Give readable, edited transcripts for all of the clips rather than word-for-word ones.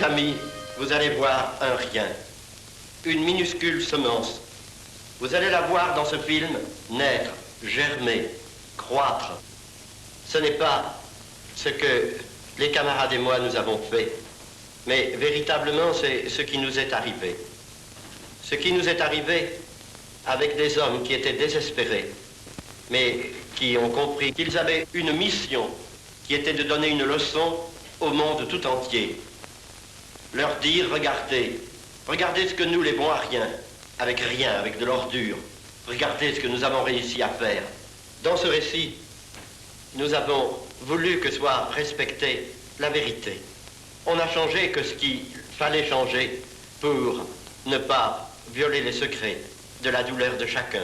Mes amis, vous allez voir un rien, une minuscule semence. Vous allez la voir dans ce film naître, germer, croître. Ce n'est pas ce que les camarades et moi nous avons fait, mais véritablement c'est ce qui nous est arrivé. Ce qui nous est arrivé avec des hommes qui étaient désespérés, mais qui ont compris qu'ils avaient une mission qui était de donner une leçon au monde tout entier. Leur dire, regardez, regardez ce que nous, les bons à rien, avec de l'ordure, regardez ce que nous avons réussi à faire. Dans ce récit, nous avons voulu que soit respectée la vérité. On n'a changé que ce qu'il fallait changer pour ne pas violer les secrets de la douleur de chacun.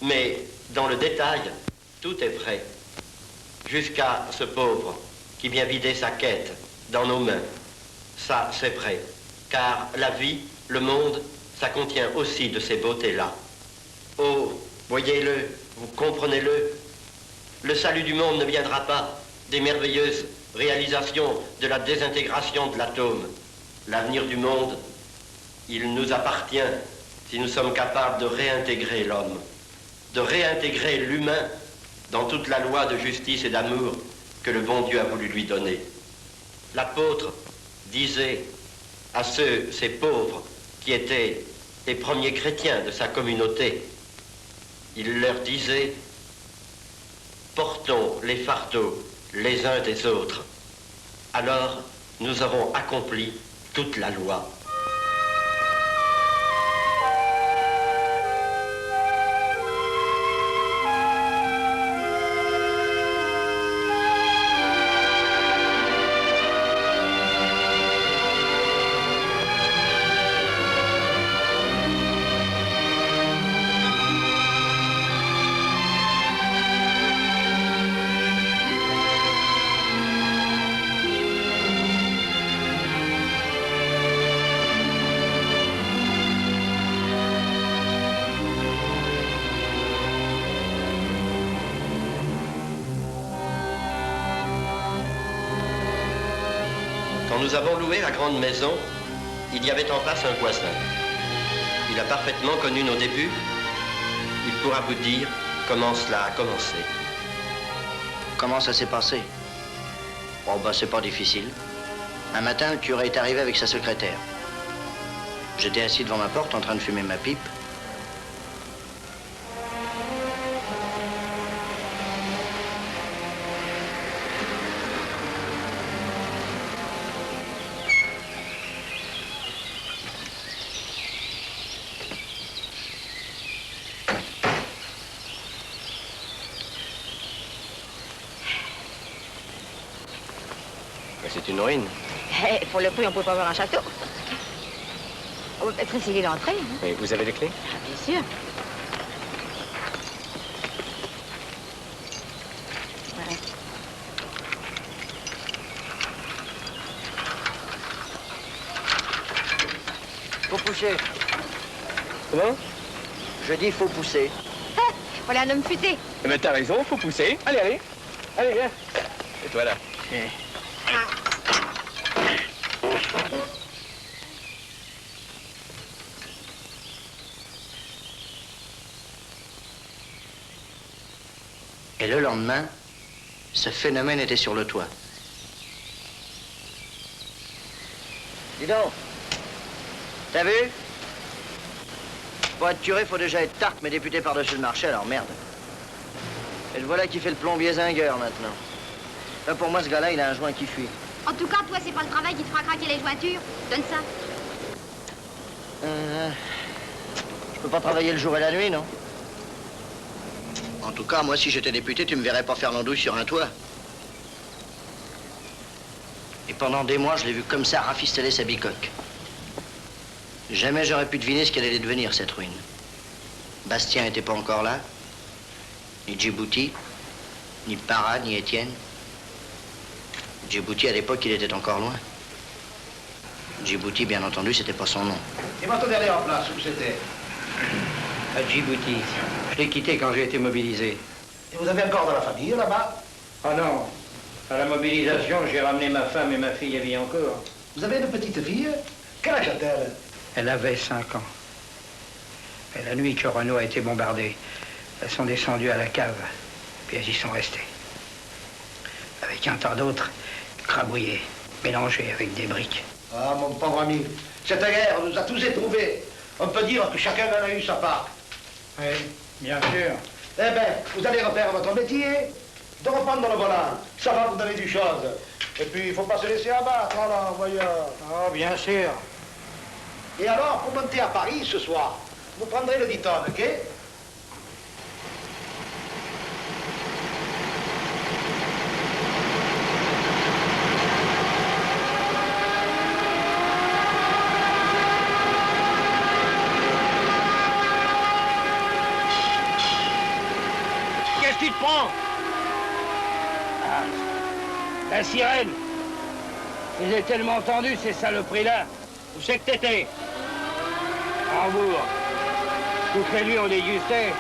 Mais dans le détail, tout est vrai. Jusqu'à ce pauvre qui vient vider sa quête dans nos mains. Ça, c'est vrai. Car la vie, le monde, ça contient aussi de ces beautés-là. Oh, voyez-le, vous comprenez-le. Le salut du monde ne viendra pas des merveilleuses réalisations de la désintégration de l'atome. L'avenir du monde, il nous appartient si nous sommes capables de réintégrer l'homme, de réintégrer l'humain dans toute la loi de justice et d'amour que le bon Dieu a voulu lui donner. L'apôtre disait à ces pauvres qui étaient les premiers chrétiens de sa communauté, il leur disait: portons les fardeaux les uns des autres. Alors nous aurons accompli toute la loi. Nous avons loué la grande maison, il y avait en face un voisin. Il a parfaitement connu nos débuts. Il pourra vous dire comment cela a commencé. Comment ça s'est passé? Oh bah c'est pas difficile. Un matin, le curé est arrivé avec sa secrétaire. J'étais assis devant ma porte en train de fumer ma pipe. C'est une ruine. Hey, pour le prix, on peut pas avoir un château. On peut peut-être essayer d'entrer. Hein. Oui, vous avez les clés? Ah, bien sûr. Ouais. Faut pousser. Comment? Je dis faut pousser. Ah, voilà un homme futé. Eh ben, t'as raison, faut pousser. Allez, allez. Allez, viens. Et toi, là. Et le lendemain, ce phénomène était sur le toit. Dis donc, t'as vu? Pour être curé, faut déjà être tarte, mais député par-dessus le marché, alors merde. Et le voilà qui fait le plombier zingueur maintenant. Là, pour moi, ce gars-là, il a un joint qui fuit. En tout cas, toi, c'est pas le travail qui te fera craquer les jointures. Donne ça. Je peux pas travailler le jour et la nuit, non? En tout cas, moi, si j'étais député, tu me verrais pas faire l'andouille sur un toit. Et pendant des mois, je l'ai vu comme ça rafistoler sa bicoque. Jamais j'aurais pu deviner ce qu'elle allait devenir, cette ruine. Bastien était pas encore là, ni Djibouti, ni Para, ni Étienne. Djibouti, à l'époque, il était encore loin. Djibouti, bien entendu, c'était pas son nom. Et votre dernier en place, où c'était? À Djibouti. Je l'ai quitté quand j'ai été mobilisé. Et vous avez encore de la famille là-bas? Oh non. À la mobilisation, j'ai ramené ma femme et ma fille à vie encore. Vous avez une petite fille? Quel âge a-t-elle? Elle avait 5 ans. Et la nuit que Renault a été bombardé, elles sont descendues à la cave, puis elles y sont restées. Avec un tas d'autres, crabouillés, mélangés avec des briques. Ah, mon pauvre ami, cette guerre nous a tous éprouvés. On peut dire que chacun en a eu sa part. Oui, bien sûr. Eh bien, vous allez refaire votre métier, de reprendre le volant. Ça va vous donner du chose. Et puis, il ne faut pas se laisser abattre, alors, voyons. Oh, bien sûr. Et alors, pour monter à Paris ce soir, vous prendrez le 10 tonnes, ok? Qu'est-ce que tu te prends? Ah, la sirène. Je les ai tellement entendus, ces saloperies-là. Où c'est que t'étais? À Hambourg. Toutes les nuits, on dégustait.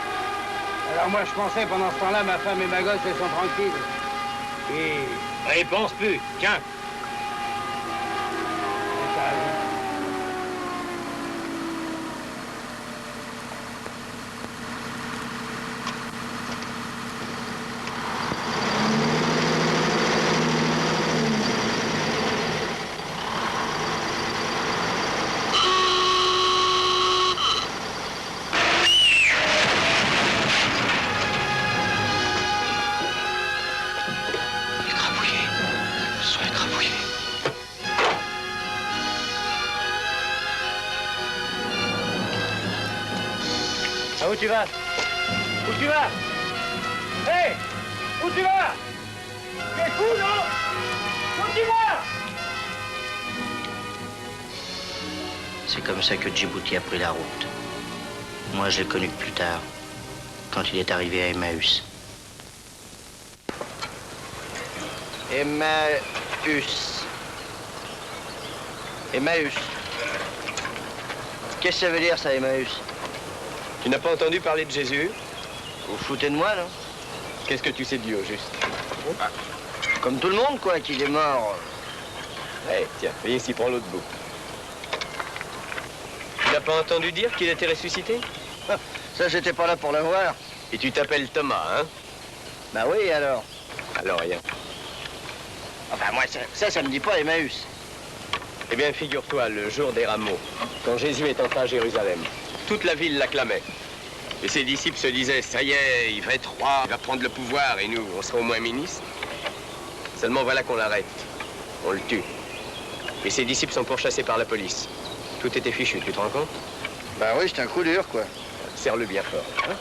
Alors moi, je pensais, pendant ce temps-là, ma femme et ma gosse, elles sont tranquilles. Et... Allez, pense plus. Tiens. t'as raison. Ah, où tu vas? Où tu vas? Hé! Où tu vas? Tu es fou, non? Où tu vas? C'est comme ça que Djibouti a pris la route. Moi, je l'ai connu plus tard, quand il est arrivé à Emmaüs. Emmaüs. Emmaüs. Qu'est-ce que ça veut dire, ça, Emmaüs? Tu n'as pas entendu parler de Jésus? Vous vous foutez de moi, non? Qu'est-ce que tu sais de lui, au juste? Comme tout le monde, quoi, qu'il est mort. Eh, tiens, viens ici, prends l'autre bout. Tu n'as pas entendu dire qu'il était ressuscité? Ça, j'étais pas là pour le voir. Et tu t'appelles Thomas, hein? Bah oui, alors. Alors, rien. Enfin, moi, ça me dit pas Emmaüs. Eh bien, figure-toi, le jour des rameaux, quand Jésus est entré à Jérusalem, toute la ville l'acclamait. Et ses disciples se disaient, ça y est, il va être roi, il va prendre le pouvoir, et nous, on sera au moins ministres. Seulement voilà qu'on l'arrête. On le tue. Et ses disciples sont pourchassés par la police. Tout était fichu, tu te rends compte? Bah oui, c'est un coup dur, quoi. Serre-le bien fort. Hein?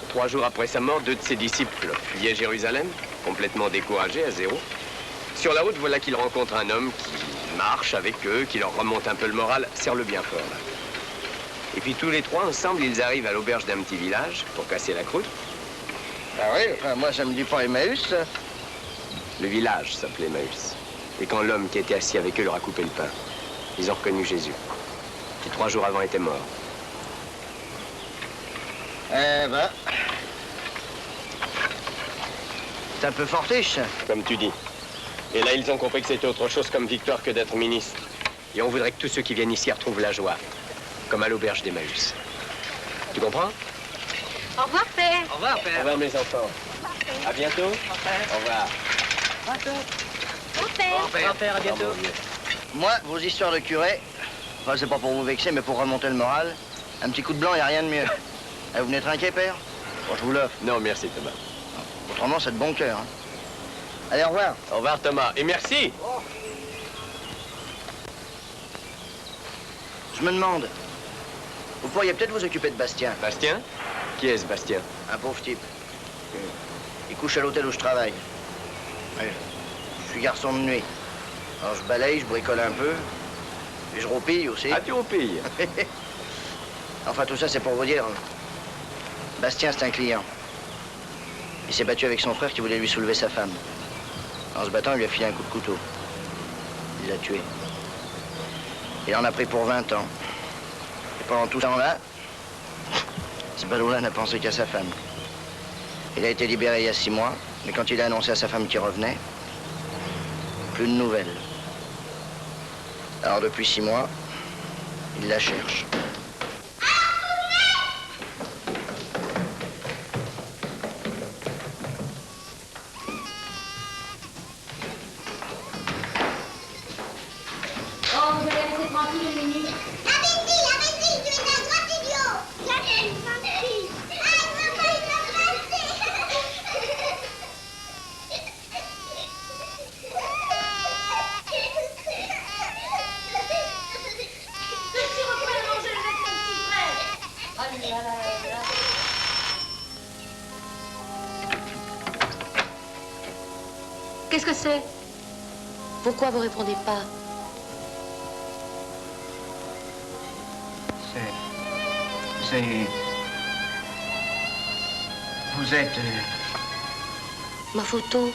3 jours après sa mort, 2 de ses disciples fuyaient Jérusalem, complètement découragés, à zéro. Sur la route, voilà qu'il rencontre un homme qui marche avec eux, qui leur remonte un peu le moral. Serre-le bien fort, là. Et puis tous les 3, ensemble, ils arrivent à l'auberge d'un petit village pour casser la croûte. Bah oui, enfin, moi, ça me dit pas Emmaüs, ça. Le village s'appelait Emmaüs. Et quand l'homme qui était assis avec eux leur a coupé le pain, ils ont reconnu Jésus. Qui 3 jours avant était mort. Eh ben... C'est un peu fortiche, ça. Comme tu dis. Et là, ils ont compris que c'était autre chose comme victoire que d'être ministre. Et on voudrait que tous ceux qui viennent ici retrouvent la joie. Comme à l'auberge d'Emmaüs. Tu comprends? Au revoir, père. Au revoir, Au père. revoir, mes enfants. À bientôt. Au revoir. Au père. Au père, à bientôt. Moi, vos histoires de curé, enfin, c'est pas pour vous vexer, mais pour remonter le moral, un petit coup de blanc, y a rien de mieux. Vous venez trinquer, père? Bon, je vous l'offre. Non, merci, Thomas. Autrement, c'est de bon cœur, hein. Allez, au revoir. Au revoir, Thomas. Et merci. Je me demande, vous pourriez peut-être vous occuper de Bastien, Bastien? Qui est ce Bastien? un pauvre type. Il couche à l'hôtel où je travaille. Oui. Je suis garçon de nuit. Alors je balaye, je bricole un peu, et je roupille aussi. Ah, tu roupilles. Enfin, tout ça, c'est pour vous dire. Bastien, c'est un client. Il s'est battu avec son frère qui voulait lui soulever sa femme. En se battant, il lui a filé un coup de couteau. Il l'a tué. Il en a pris pour 20 ans. Et pendant tout ce temps-là, ce ballot-là n'a pensé qu'à sa femme. Il a été libéré il y a 6 mois, mais quand il a annoncé à sa femme qu'il revenait, plus de nouvelles. Alors depuis 6 mois, il la cherche. Oh, vous allez rester tranquille une minute. Imbécile, tu es un grand idiot. Jamais une imbécile. Ah, il m'a passé. Si on pouvait manger avec mon petit frère. Oh là là là. Qu'est-ce que c'est? Pourquoi vous répondez pas? Vous êtes... Ma photo.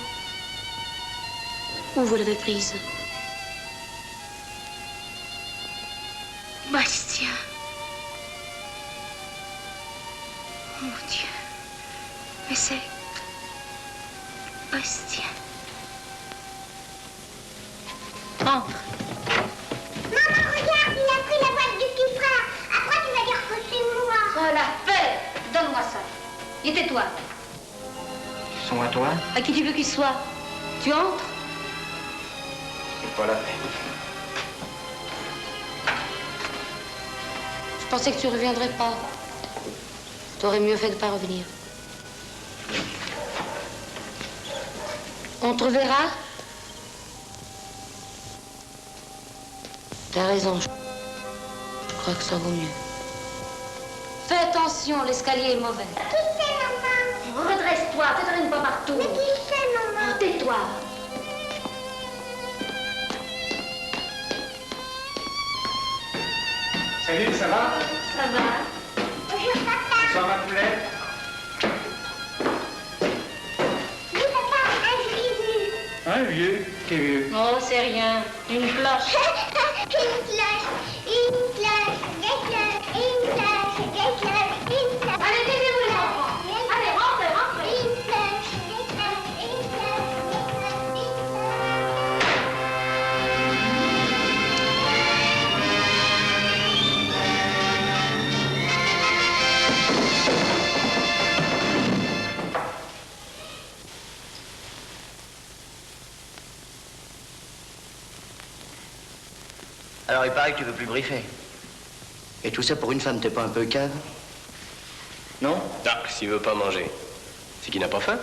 Où vous l'avez prise? Bastien. Mon Dieu. Mais c'est... Bastien. Entre. Maman, regarde, il a pris la boîte du petit frère. Après, tu vas dire que c'est moi. Oh la paix. Donne-moi ça. Et tais-toi. Ils sont à toi? À qui tu veux qu'il soit? Tu entres? C'est pas la peine. Je pensais que tu reviendrais pas. T'aurais mieux fait de pas revenir. On te reverra? T'as raison. Je crois que ça vaut mieux. Fais attention, l'escalier est mauvais. Qui c'est, maman? Redresse-toi, te traîne pas partout. Mais qui c'est, maman? Oh, tais-toi. Salut, ça va? Ça va? Bonjour, papa. Bonsoir, ma poulette. Oui, papa, un vieux. Un vieux? T'es vieux. Oh, c'est rien. Une cloche. Une cloche, une cloche, des cloches, une cloche, des cloches, une cloche. Allez, taisez-vous, les enfants. Allez, rentrez, rentrez. Une cloche, des cloches, une cloche, des cloches, une Alors il paraît que tu veux plus briefer. Et tout ça pour une femme, t'es pas un peu cave? Non? Ah, s'il veut pas manger, c'est qu'il n'a pas faim.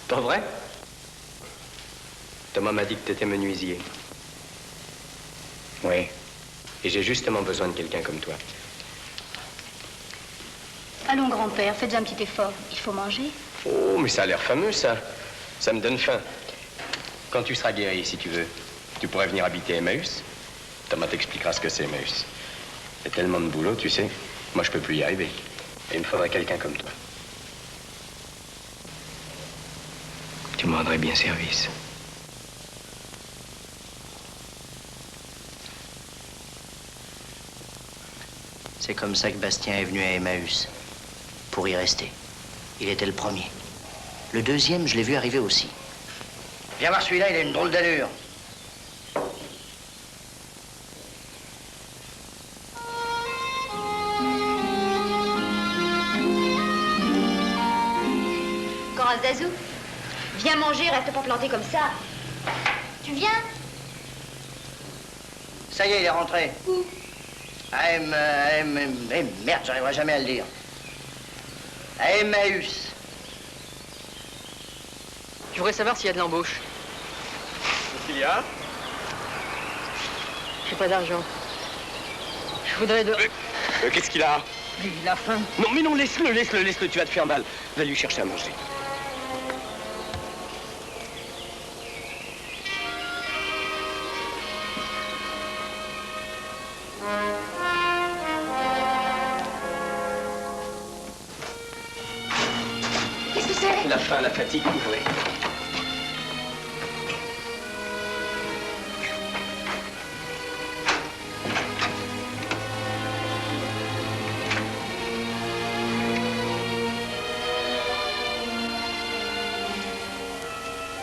Pas vrai? Thomas m'a dit que t'étais menuisier. Oui. Et j'ai justement besoin de quelqu'un comme toi. Allons, grand-père, faites un petit effort. Il faut manger. Oh, mais ça a l'air fameux, ça. Ça me donne faim. Quand tu seras guéri, si tu veux, tu pourrais venir habiter Emmaüs. Thomas t'expliquera ce que c'est, Emmaüs. Il y a tellement de boulot, tu sais. Moi, je peux plus y arriver. Et il me faudrait quelqu'un comme toi. Tu me rendrais bien service. C'est comme ça que Bastien est venu à Emmaüs. Pour y rester. Il était le premier. Le deuxième, je l'ai vu arriver aussi. Viens voir celui-là, il a une drôle d'allure. Corazazou, viens manger, reste pas planté comme ça. Tu viens? Ça y est, il est rentré. Où? Merde, j'arriverai jamais à le dire. À Emmaüs. Je voudrais savoir s'il y a de l'embauche. Qu'est-ce qu'il y a? J'ai pas d'argent. Je voudrais de... Qu'est-ce qu'il a? Il a faim. Non, mais non, laisse-le, tu vas te faire mal. Va lui chercher à manger. Qu'est-ce que c'est? La faim, la fatigue, ouvrez.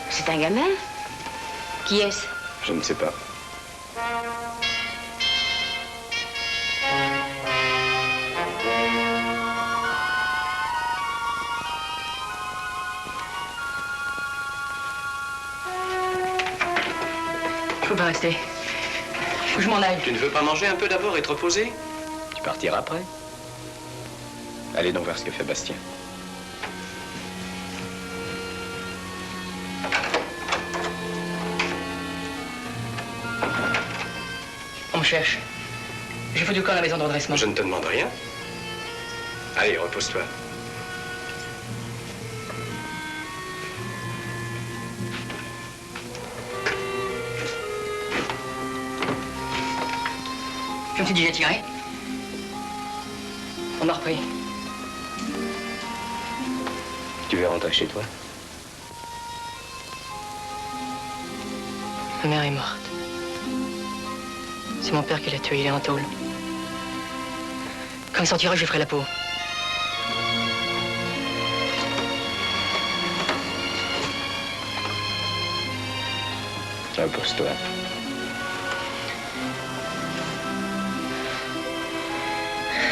C'est un gamin? Qui est-ce? Je ne sais pas. pas rester. Faut que je m'en aille. Tu ne veux pas manger un peu d'abord et te reposer? Tu partiras après. Allez donc voir ce que fait Bastien. On me cherche. J'ai foutu quand à la maison de redressement. Je ne te demande rien. Allez, repose-toi. Je me suis déjà tiré. On m'a repris. Tu veux rentrer chez toi? Ma mère est morte. C'est mon père qui l'a tué, il est en tôle. Quand il sortira, je lui ferai la peau. Repose-toi.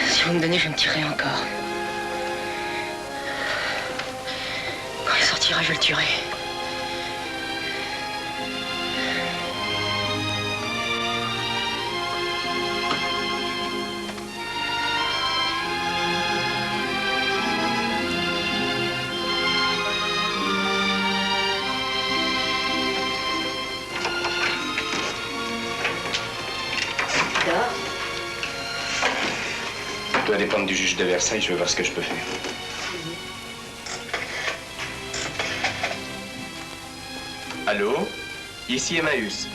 Si vous me donnez, je vais me tirer encore. Quand il sortira, je le tuerai. Ça doit dépendre du juge de Versailles, je vais voir ce que je peux faire. Allô? Ici Emmaüs.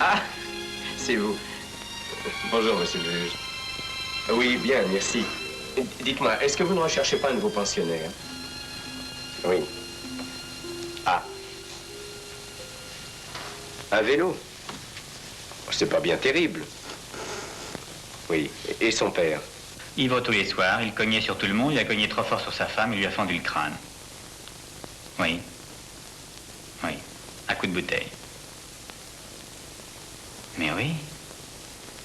Ah, c'est vous. Bonjour, monsieur le juge. Oui, bien, merci. Dites-moi, est-ce que vous ne recherchez pas un nouveau pensionnaire? Oui. Ah. Un vélo? C'est pas bien terrible. Oui. Et son père? Il va tous les soirs, il cognait sur tout le monde, il a cogné trop fort sur sa femme, il lui a fendu le crâne. Oui. Oui. À coup de bouteille. Mais oui.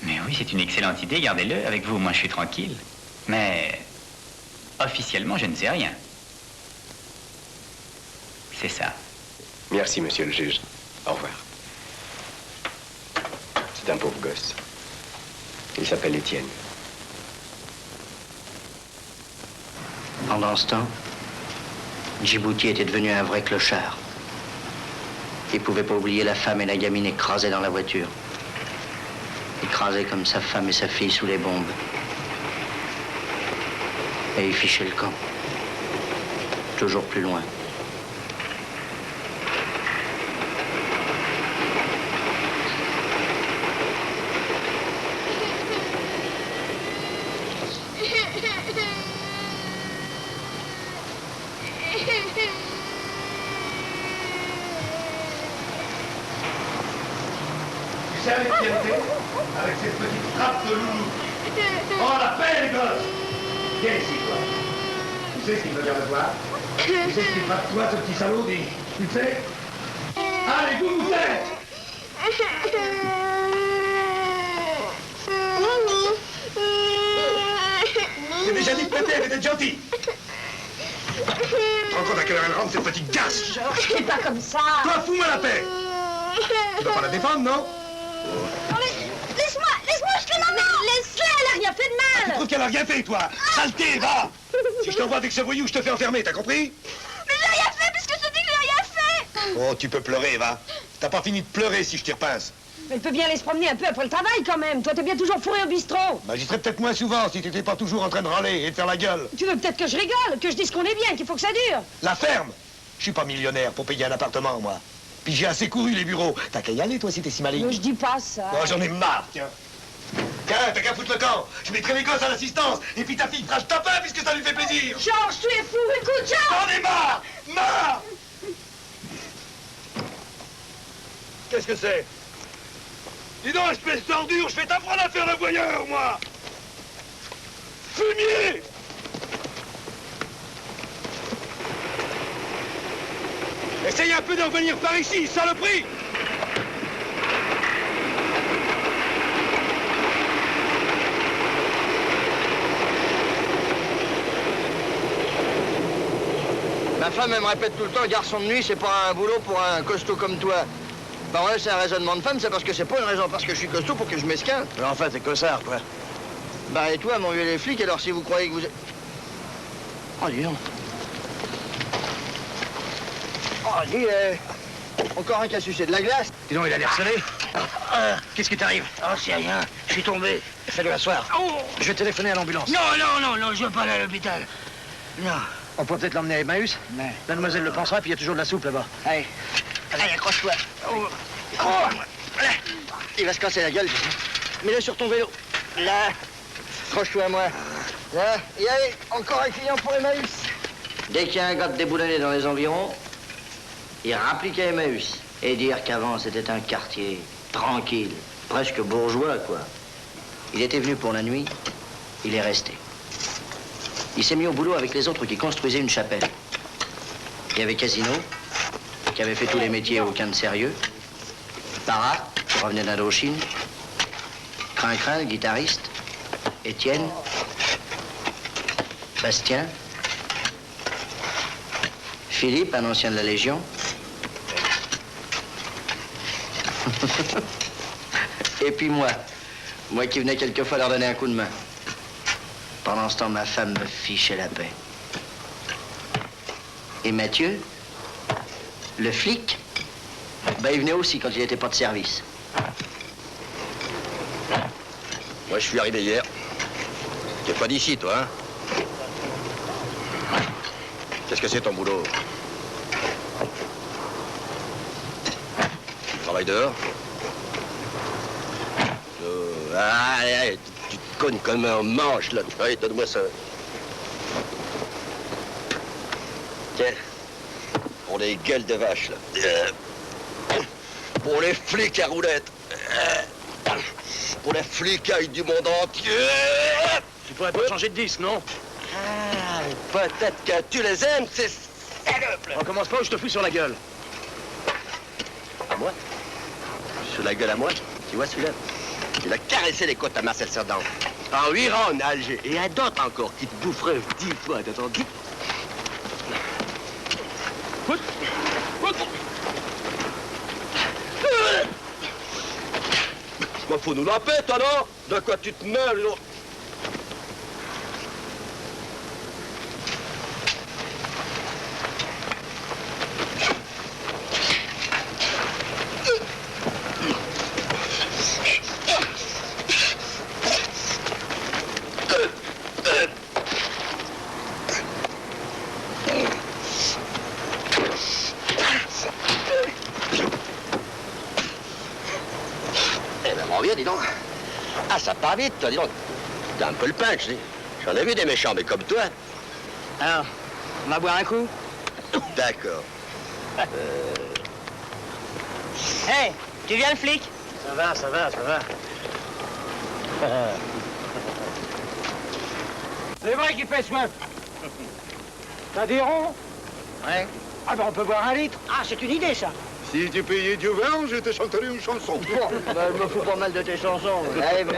Mais oui, c'est une excellente idée, gardez-le. Avec vous, moi, je suis tranquille. Mais officiellement, je ne sais rien. C'est ça. Merci, monsieur le juge. Au revoir. C'est un pauvre gosse. Il s'appelle Étienne. Pendant ce temps, Djibouti était devenu un vrai clochard. Il pouvait pas oublier la femme et la gamine écrasées dans la voiture. Écrasées comme sa femme et sa fille sous les bombes. Et il fichait le camp. Toujours plus loin. Tu sais, avec qui elle était? Avec cette petite trappe de loulou. Oh, la paix, les gosses! Viens ici, toi. Tu sais ce qu'il veut dire de toi? Tu sais ce qu'il fera de toi, ce petit salaud, dis? Tu le sais? Allez, vous êtes! J'ai déjà dit que ta mère était gentille. Tu te rends compte à quelle heure elle rentre, cette petite garce? Georges, t'es pas comme ça. Toi, fous-moi la paix. Tu dois pas la défendre, non? Non mais, laisse-moi, je te la mets. Laisse-la, elle a rien fait de mal. Tu trouves qu'elle a rien fait, toi? Saleté, va! Si je t'envoie avec ce voyou, je te fais enfermer, t'as compris? Mais j'ai rien fait, puisque je te dis que j'ai rien fait. Oh, tu peux pleurer, va. T'as pas fini de pleurer si je t'y repince. Mais elle peut bien aller se promener un peu après le travail, quand même. Toi, t'es bien toujours fourré au bistrot. Bah, j'y serais peut-être moins souvent si t'étais pas toujours en train de râler et de faire la gueule. Tu veux peut-être que je rigole, que je dise qu'on est bien, qu'il faut que ça dure. La ferme! Je suis pas millionnaire pour payer un appartement, moi. Puis j'ai assez couru les bureaux. T'as qu'à y aller, toi, si t'es si maligne. Mais je dis pas ça. Oh, j'en ai marre, tiens. Tiens, t'as qu'à foutre le camp. Je mettrai les gosses à l'assistance. Et puis ta fille fera ta pain puisque ça lui fait plaisir. Georges, tu es fou, écoute, Georges! J'en ai marre! Marre! Qu'est-ce que c'est? Dis donc, espèce d'ordure, je vais t'apprendre à faire le voyeur, moi! Fumier! Essaye un peu de revenir par ici, saloperie! Ma femme, elle me répète tout le temps, garçon de nuit, c'est pas un boulot pour un costaud comme toi. Bah ouais, c'est un raisonnement de femme, c'est parce que c'est pas une raison parce que je suis costaud pour que je m'esquinte. Mais en fait, c'est cossard, quoi. Bah et toi, mon vieux les flics, alors si vous croyez que vous êtes... Oh, dis donc. Oh, dis, encore un qui a sucé de la glace. Dis donc, il a l'air salé. Qu'est-ce qui t'arrive? Oh, c'est rien. Je suis tombé. Fais-le asseoir. Oh. Je vais téléphoner à l'ambulance. Non, je veux pas aller à l'hôpital. Non. On peut peut-être l'emmener à Emmaüs? Mais... Mademoiselle le pensera, puis il y a toujours de la soupe là-bas. Allez, accroche-toi. Il va se casser la gueule. Mets-le sur ton vélo. Là, accroche-toi à moi. Là, et allez, encore un client pour Emmaüs. Dès qu'il y a un gars de déboulonné dans les environs, il rapplique à Emmaüs. Et dire qu'avant, c'était un quartier tranquille, presque bourgeois, quoi. Il était venu pour la nuit, il est resté. Il s'est mis au boulot avec les autres qui construisaient une chapelle. Il y avait Casino, qui avait fait tous les métiers aucun de sérieux. Para, qui revenait d'Indochine. Crin-Crin, le guitariste. Étienne. Bastien. Philippe, un ancien de la Légion. Et puis moi qui venais quelquefois leur donner un coup de main. Pendant ce temps, ma femme me fichait la paix. Et Mathieu, le flic, ben, il venait aussi quand il n'était pas de service. Moi, je suis arrivé hier. T'es pas d'ici, toi, hein? Qu'est-ce que c'est ton boulot? Tu travailles dehors? Allez, tu te cognes comme un manche, là. Allez, donne-moi ça. Tiens, pour les gueules de vache, là. Pour les flics à roulettes. Pour les flicailles du monde entier. Tu pourrais pas changer de disque, non? Ah, peut-être que tu les aimes, ces salopes. On commence pas ou je te fous sur la gueule. À moi? Sur la gueule à moi? Tu vois celui-là? Il a caressé les côtes à Marcel Cerdan. En 8 rangs en Alger. Et à d'autres encore qui te boufferaient 10 fois, t'as entendu? Moi, faut nous la paix, toi, non? De quoi tu te mêles, là? Dis donc. Ah, ça part vite, toi, dis donc. T'as un peu le punch, dis. J'en ai vu des méchants, mais comme toi. Alors, on va boire un coup? D'accord. Hey, tu viens le flic? Ça va. C'est vrai qu'il fait soif. T'as des ronds? Ouais. Ah ben on peut boire 1 litre. Ah, c'est une idée, ça. Si tu payais du vin, je te chanterais une chanson. Bon, ben, je me fous pas mal de tes chansons. Allez, bon.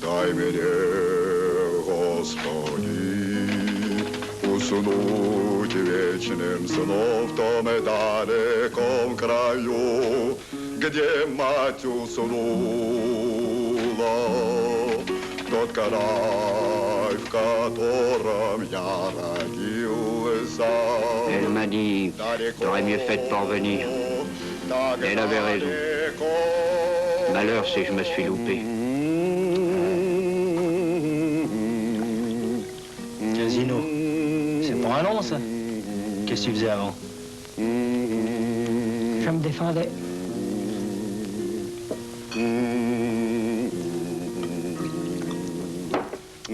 Дай мне, Господи, уснуть вечным сном в том далеком краю, где мать уснула, тот край, в котором я родился. Elle m'a dit, t'aurais mieux fait de pas revenir. Elle avait raison. Malheur, c'est que je me suis loupé. Casino. C'est pas un nom, ça. Qu'est-ce que tu faisais avant? Je me défendais.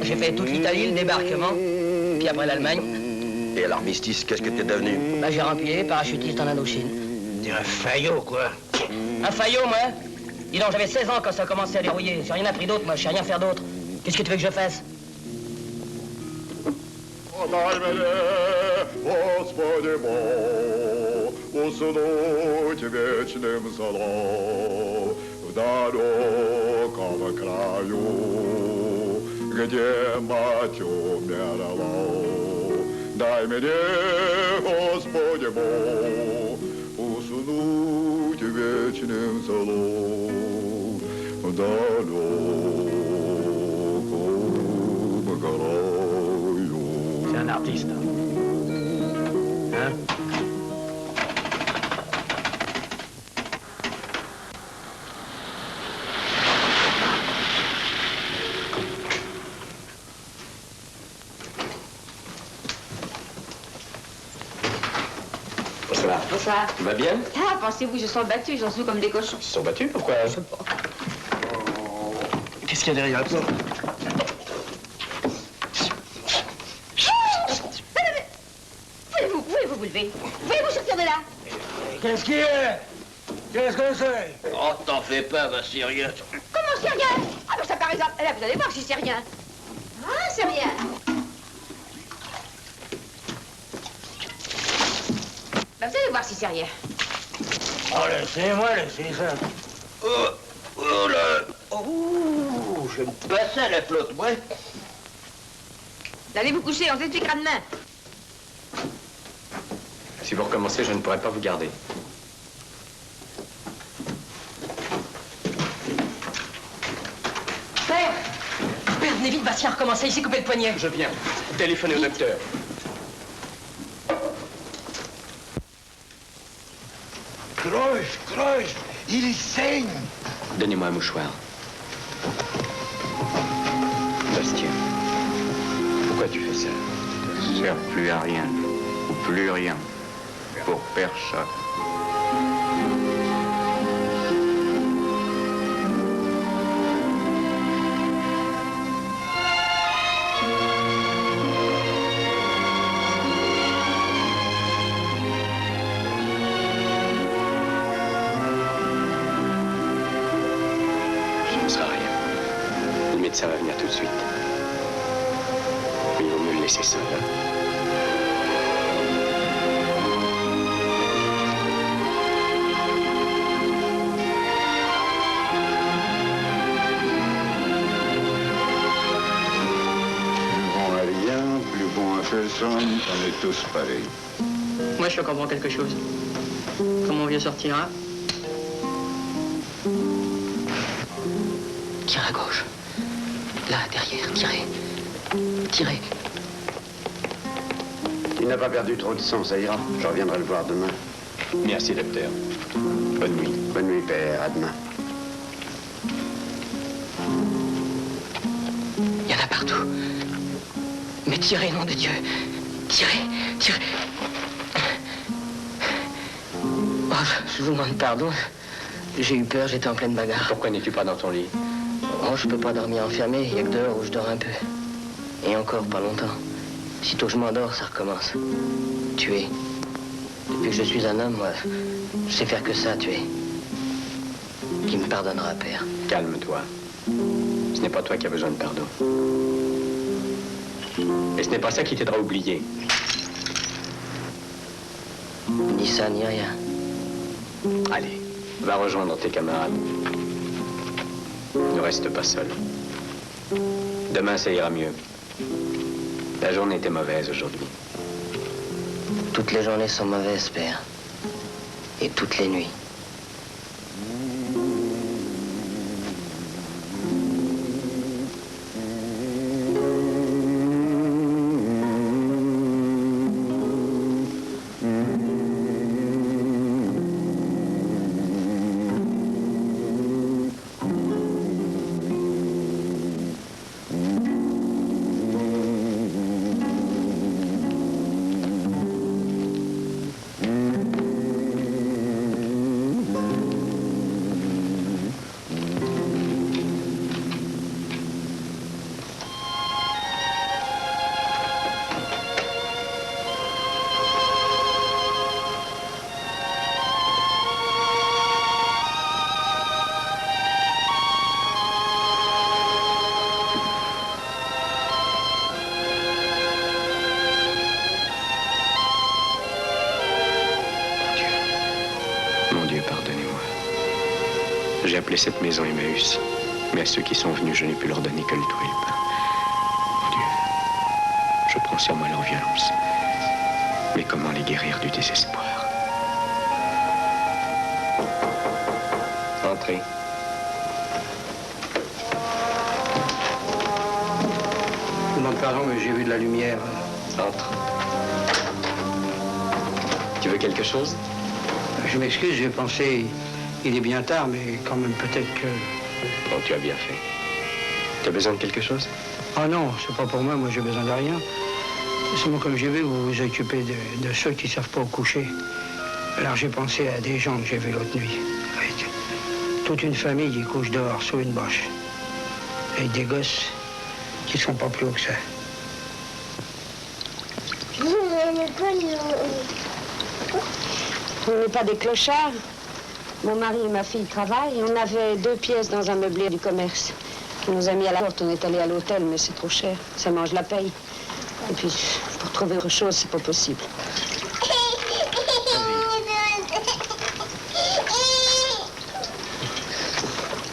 J'ai fait toute l'Italie, le débarquement, puis après l'Allemagne. Et à l'armistice, qu'est-ce que t'es devenu? Bah, j'ai rempli, parachutiste en Indochine. T'es un faillot, quoi. Un faillot, moi? Dis donc, j'avais 16 ans quand ça a commencé à dérouiller. J'ai rien appris d'autre, moi, je sais rien faire d'autre. Qu'est-ce que tu veux que je fasse? Дай мне, Господи Бог, уснуть вечным сном в далеком краю, где мать умерла. Дай мне, Господи Бог, уснуть вечным сном в далеком краю. C'est un artiste. Hein? Bonsoir. Bonsoir. Tu vas bien? Ah, pensez-vous, je sens battu, j'en suis comme des cochons. Ils se sont battus, pourquoi? Je sais pas. Qu'est-ce qu'il y a derrière la porte? Pouvez-vous vous lever? Pouvez-vous sortir de là? Qu'est-ce qu'il y a? Qu'est-ce que c'est? Oh, t'en fais pas, ma Syrienne. Comment c'est rien? Ah, ben ça par exemple. Là, vous allez voir si c'est rien. Ah, c'est rien. Ben, vous allez voir si c'est rien. Oh, laissez-moi laisser ça. Oh là! Oh, j'aime pas ça, la flotte, moi. Allez vous coucher, on s'expliquera demain. Si vous recommencez, je ne pourrai pas vous garder. Père! Père, venez vite, Bastien a recommencé, il s'est coupé le poignet. Je viens. Téléphonez au docteur. Croche, il saigne. Donnez-moi un mouchoir. Bastien, pourquoi tu fais ça? Ça ne sert plus à rien. Plus rien. Pour personne. Ça va venir tout de suite. Mais il vaut mieux le laisser seul. Plus bon à rien, plus bon à personne, on est tous pareils. Moi, je comprends quelque chose. Quand mon vieux sortira... Tire à gauche. Là, derrière, tirez. Tirez. Il n'a pas perdu trop de sang, ça ira. Je reviendrai le voir demain. Merci, docteur. Bonne nuit. Bonne nuit, père. À demain. Il y en a partout. Mais tirez, nom de Dieu. Tirez, tirez. Oh, je vous demande pardon. J'ai eu peur, j'étais en pleine bagarre. Pourquoi n'es-tu pas dans ton lit? Oh, je peux pas dormir enfermé, il y a que dehors où je dors un peu. Et encore pas longtemps. Sitôt je m'endors, ça recommence. Tuer. Depuis que je suis un homme, moi, je sais faire que ça, tuer. Qui me pardonnera, père? Calme-toi. Ce n'est pas toi qui as besoin de pardon. Et ce n'est pas ça qui t'aidera à oublier. Ni ça, ni rien. Allez, va rejoindre tes camarades. Ne reste pas seul. Demain, ça ira mieux. La journée était mauvaise aujourd'hui. Toutes les journées sont mauvaises, père. Et toutes les nuits. J'ai appelé cette maison Emmaüs. Mais à ceux qui sont venus, je n'ai pu leur donner que le tulpe. Mon Dieu, je prends sur moi leur violence. Mais comment les guérir du désespoir? Entrez. Je demande pardon, mais j'ai vu de la lumière. Entre. Tu veux quelque chose? Je m'excuse, j'ai pensé... Il est bien tard, mais quand même peut-être que... Bon, tu as bien fait. Tu as besoin de quelque chose? Oh non, c'est pas pour moi, moi j'ai besoin de rien. Seulement comme j'ai vu, vous vous occupez de ceux qui ne savent pas au coucher. Alors j'ai pensé à des gens que j'ai vus l'autre nuit. Avec toute une famille qui couche dehors sous une bâche. Avec des gosses qui sont pas plus hauts que ça. On n'est pas des clochards. Mon mari et ma fille travaillent. On avait 2 pièces dans un meublé du commerce. On nous a mis à la porte. On est allé à l'hôtel, mais c'est trop cher. Ça mange la paye. Et puis, pour trouver autre chose, c'est pas possible.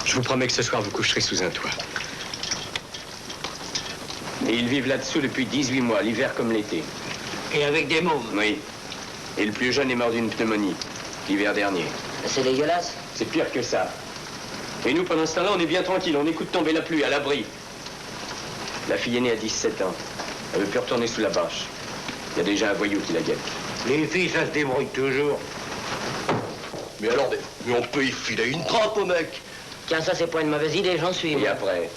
Je vous promets que ce soir, vous coucherez sous un toit. Et ils vivent là-dessous depuis 18 mois, l'hiver comme l'été. Et avec des mômes? Oui. Et le plus jeune est mort d'une pneumonie, l'hiver dernier. C'est dégueulasse. C'est pire que ça. Et nous, pendant ce temps-là, on est bien tranquille. On écoute tomber la pluie, à l'abri. La fille aînée a 17 ans. Elle veut plus retourner sous la bâche. Il y a déjà un voyou qui la guette. Les filles, ça se débrouille toujours. Mais alors, mais on peut y filer une trappe au mec. Tiens, ça, c'est pas une mauvaise idée, j'en suis. Et après?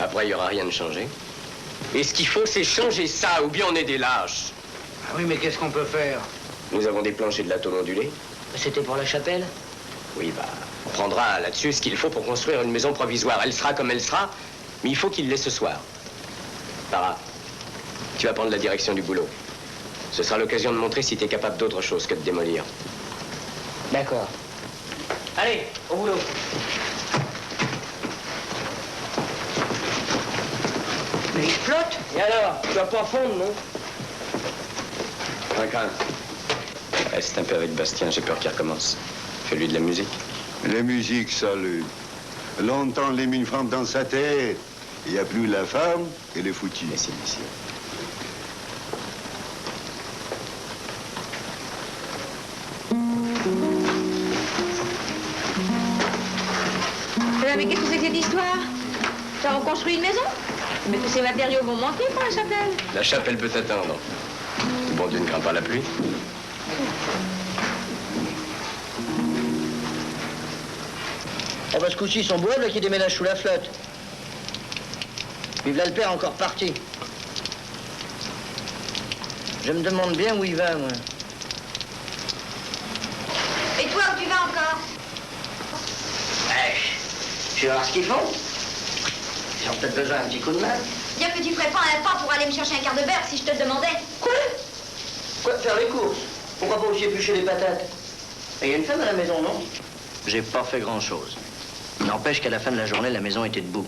Après, il n'y aura rien de changé. Et ce qu'il faut, c'est changer ça, ou bien on est des lâches. Ah oui, mais qu'est-ce qu'on peut faire? Nous avons des planchers de la tôle ondulée. C'était pour la chapelle? Oui, bah, on prendra là-dessus ce qu'il faut pour construire une maison provisoire. Elle sera comme elle sera, mais il faut qu'il l'ait ce soir. Para, tu vas prendre la direction du boulot. Ce sera l'occasion de montrer si tu es capable d'autre chose que de démolir. D'accord. Allez, au boulot. Mais il flotte. Et alors? Tu vas pas fondre, non? Crin. Reste un peu avec Bastien, j'ai peur qu'il recommence. Fais-lui de la musique. La musique, salut. Longtemps les mines frappent dans sa tête. Il n'y a plus la femme et les foutus. Mais c'est ici. Mais qu'est-ce que c'est que cette histoire? Ça reconstruit une maison? Mais tous ces matériaux vont manquer pour la chapelle. La chapelle peut attendre. Le bon Dieu ne craint pas la pluie. Oh bah ce coup-ci, ils sont beaux, là, qui déménagent sous la flotte. Vive là le père encore parti. Je me demande bien où il va, moi. Et toi, où tu vas encore? Je vais voir ce qu'ils font. Ils ont peut-être besoin d'un petit coup de main. Dire que tu ferais pas un pas pour aller me chercher un quart de beurre si je te le demandais. Quoi, faire les courses? Pourquoi pas aussi éplucher les patates? Il y a une femme à la maison, non? J'ai pas fait grand-chose. N'empêche qu'à la fin de la journée, la maison était debout.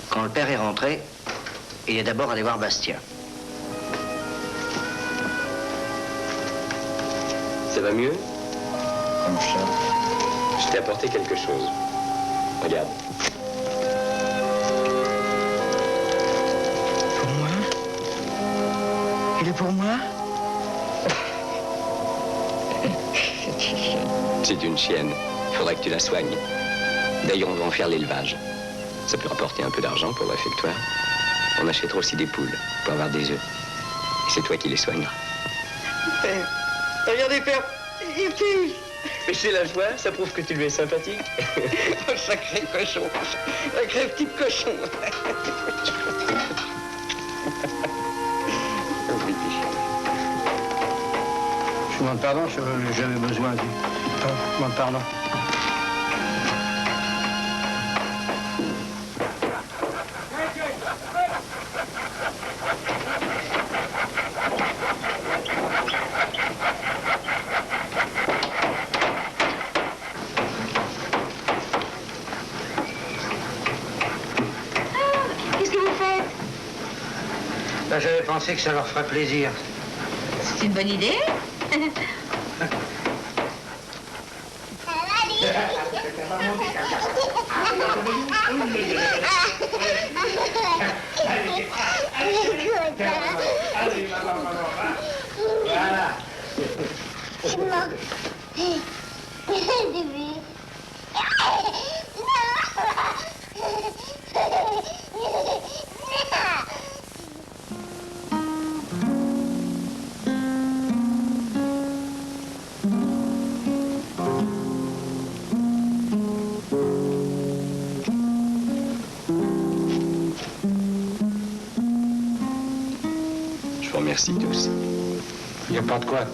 Quand le père est rentré, il est d'abord allé voir Bastien. Ça va mieux? Comme ça. Je t'ai apporté quelque chose. Regarde. Pour moi? Il est pour moi? C'est une chienne. Il faudrait que tu la soignes. D'ailleurs, on va en faire l'élevage. Ça peut rapporter un peu d'argent pour le réfectoire. On achètera aussi des poules pour avoir des œufs. Et c'est toi qui les soigneras. Père, regardez, père, il tue. Mais c'est la joie, ça prouve que tu lui es sympathique. Oh, sacré cochon, sacré petit cochon. Je demande pardon, j'avais besoin du... Je demande pardon. Qu'est-ce que vous faites? Ben, j'avais pensé que ça leur ferait plaisir. C'est une bonne idée. Allez, maman, voilà. Je vous remercie tous. Il n'y a pas de quoi.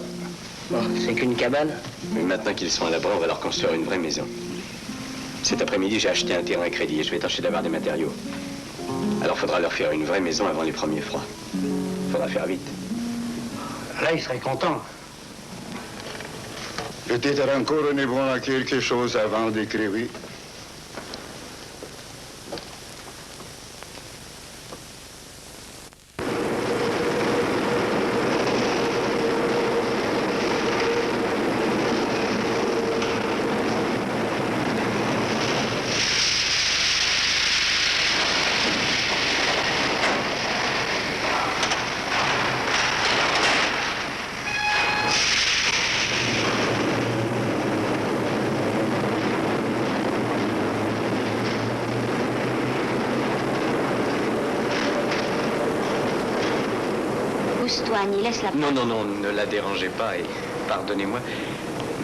Bon, c'est qu'une cabane. Mais maintenant qu'ils sont à l'abri, on va leur construire une vraie maison. Cet après-midi, j'ai acheté un terrain à crédit et je vais tâcher d'avoir des matériaux. Alors faudra leur faire une vraie maison avant les premiers froids. Faudra faire vite. Là, il serait content. Peut-être encore on est bon à quelque chose avant d'écrire. Annie, laisse-la. Non, non, non, ne la dérangez pas et pardonnez-moi.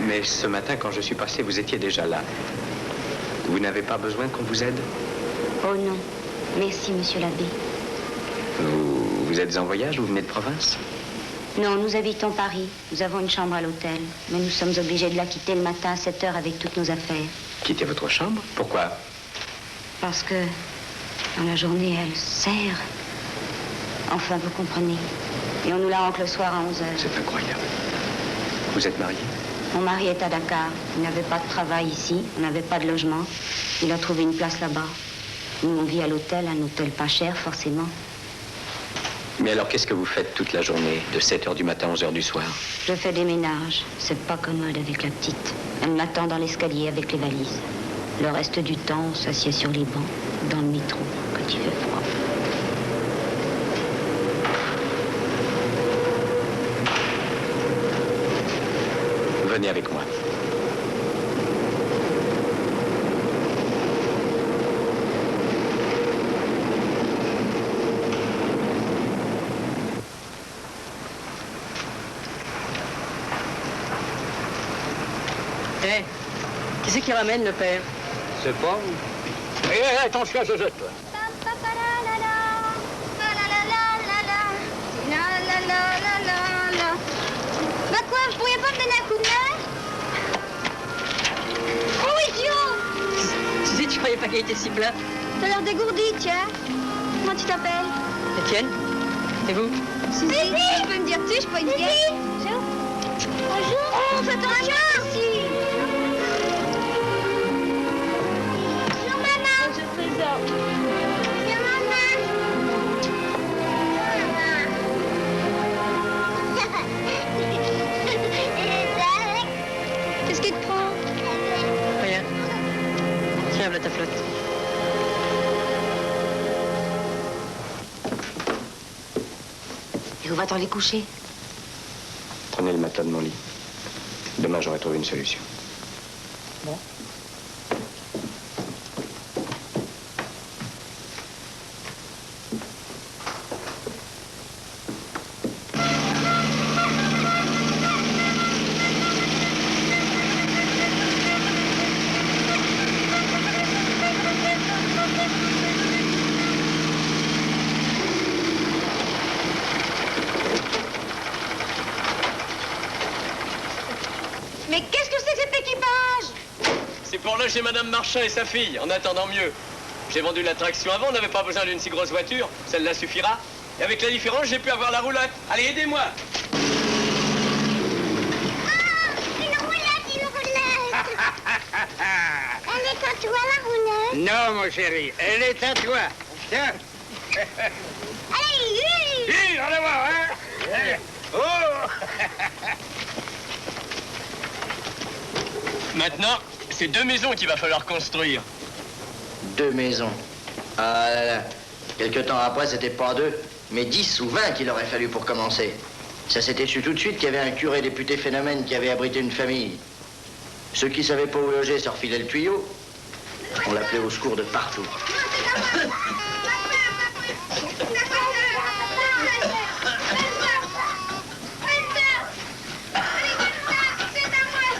Mais ce matin, quand je suis passé, vous étiez déjà là. Vous n'avez pas besoin qu'on vous aide? Oh non. Merci, monsieur l'abbé. Vous êtes en voyage? Vous venez de province? Non, nous habitons Paris. Nous avons une chambre à l'hôtel. Mais nous sommes obligés de la quitter le matin à 7 heures avec toutes nos affaires. Quitter votre chambre? Pourquoi? Parce que dans la journée, elle sert. Enfin, vous comprenez. Et on nous la rentre le soir à 11 heures. C'est incroyable. Vous êtes marié? Mon mari est à Dakar. Il n'avait pas de travail ici. On n'avait pas de logement. Il a trouvé une place là-bas. Nous, on vit à l'hôtel, un hôtel pas cher, forcément. Mais alors, qu'est-ce que vous faites toute la journée, de 7 heures du matin à 11 heures du soir? Je fais des ménages. C'est pas commode avec la petite. Elle m'attend dans l'escalier avec les valises. Le reste du temps, on s'assied sur les bancs, dans le métro, quand il fait froid. Venez avec moi. Hé, qui c'est qui ramène le père? C'est pas vous. Hé, attention, je jette, toi. Bah quoi, vous pourriez pas me donner un coup de main? Oh, idiot! Tu sais, tu croyais pas qu'elle était si plate? T'as l'air dégourdi, tiens. Comment tu t'appelles? Étienne? Et vous? Suzy. Je peux me dire tu, je peux une vieille. Bonjour. Bonjour. Oh, fais-toi un merci. Bonjour, maman. Bonjour, trésor. Bonjour, maman. Qu'est-ce qui te prend? Rien. Tiens, voilà ta flotte. Et où va-t-on les coucher? Prenez le matelas de mon lit. Demain, j'aurai trouvé une solution. Bon. Mais qu'est-ce que c'est que cet équipage? C'est pour loger Madame Marchand et sa fille, en attendant mieux. J'ai vendu l'attraction avant, on n'avait pas besoin d'une si grosse voiture. Celle-là suffira. Et avec la différence, j'ai pu avoir la roulotte. Allez, aidez-moi. Une roulette, une roulette. Elle est à toi, la roulette? Non, mon chéri, elle est à toi. Tiens. Allez, Hé, allez voir, hein. Oh. Maintenant, c'est 2 maisons qu'il va falloir construire. 2 maisons. Ah là là. Quelque temps après, c'était pas 2, mais 10 ou 20 qu'il aurait fallu pour commencer. Ça s'était su tout de suite qu'il y avait un curé député phénomène qui avait abrité une famille. Ceux qui savaient pas où loger se refilaient le tuyau. On l'appelait au secours de partout.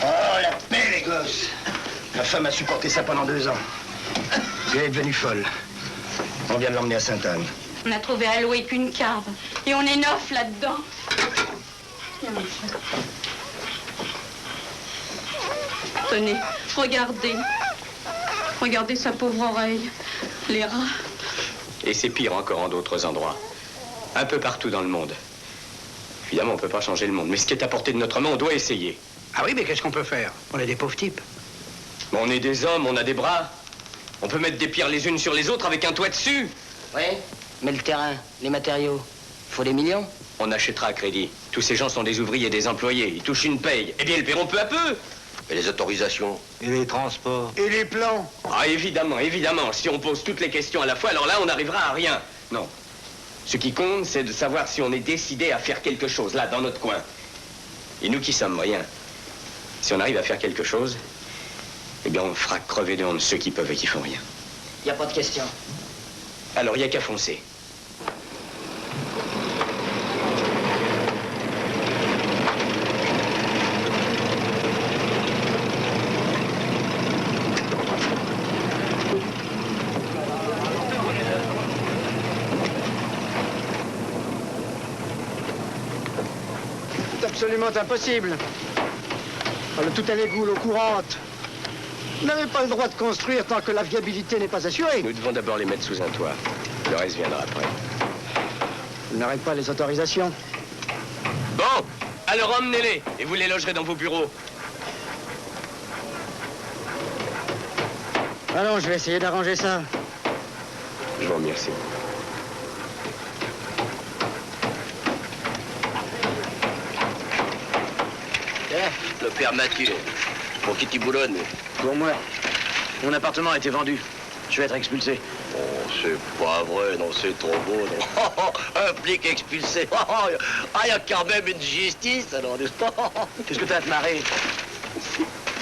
Oh, la paix, les gosses. Ma femme a supporté ça pendant 2 ans. Puis elle est devenue folle. On vient de l'emmener à Sainte-Anne. On a trouvé à louer qu'une cave. Et on est 9 là-dedans. Tenez, regardez. Regardez sa pauvre oreille. Les rats. Et c'est pire encore en d'autres endroits. Un peu partout dans le monde. Évidemment, on ne peut pas changer le monde. Mais ce qui est à portée de notre main, on doit essayer. Ah oui, mais qu'est-ce qu'on peut faire? On est des pauvres types. Bon, on est des hommes, on a des bras. On peut mettre des pierres les unes sur les autres avec un toit dessus. Oui, mais le terrain, les matériaux, faut des millions. On achètera à crédit. Tous ces gens sont des ouvriers, des employés. Ils touchent une paye. Eh bien, ils paieront peu à peu. Et les autorisations? Et les transports? Et les plans? Ah, évidemment, évidemment. Si on pose toutes les questions à la fois, alors là, on n'arrivera à rien. Non. Ce qui compte, c'est de savoir si on est décidé à faire quelque chose, là, dans notre coin. Et nous qui sommes rien. Si on arrive à faire quelque chose, eh bien, on fera crever de honte ceux qui peuvent et qui font rien. Y a pas de question. Alors, il n'y a qu'à foncer. C'est absolument impossible. Le tout à l'égout, l'eau courante. Vous n'avez pas le droit de construire tant que la viabilité n'est pas assurée. Nous devons d'abord les mettre sous un toit. Le reste viendra après. Vous n'arrêtez pas les autorisations. Bon, alors emmenez-les et vous les logerez dans vos bureaux. Allons, je vais essayer d'arranger ça. Je vous remercie. Le père Mathieu. Pour qui tu boulonnes? Pour moi. Mon appartement a été vendu. Je vais être expulsé. Oh, c'est pas vrai, non, c'est trop beau, non. Un flic expulsé. Ah, il y a quand même une justice, alors, n'est-ce pas? Qu'est-ce que t'as à te marrer?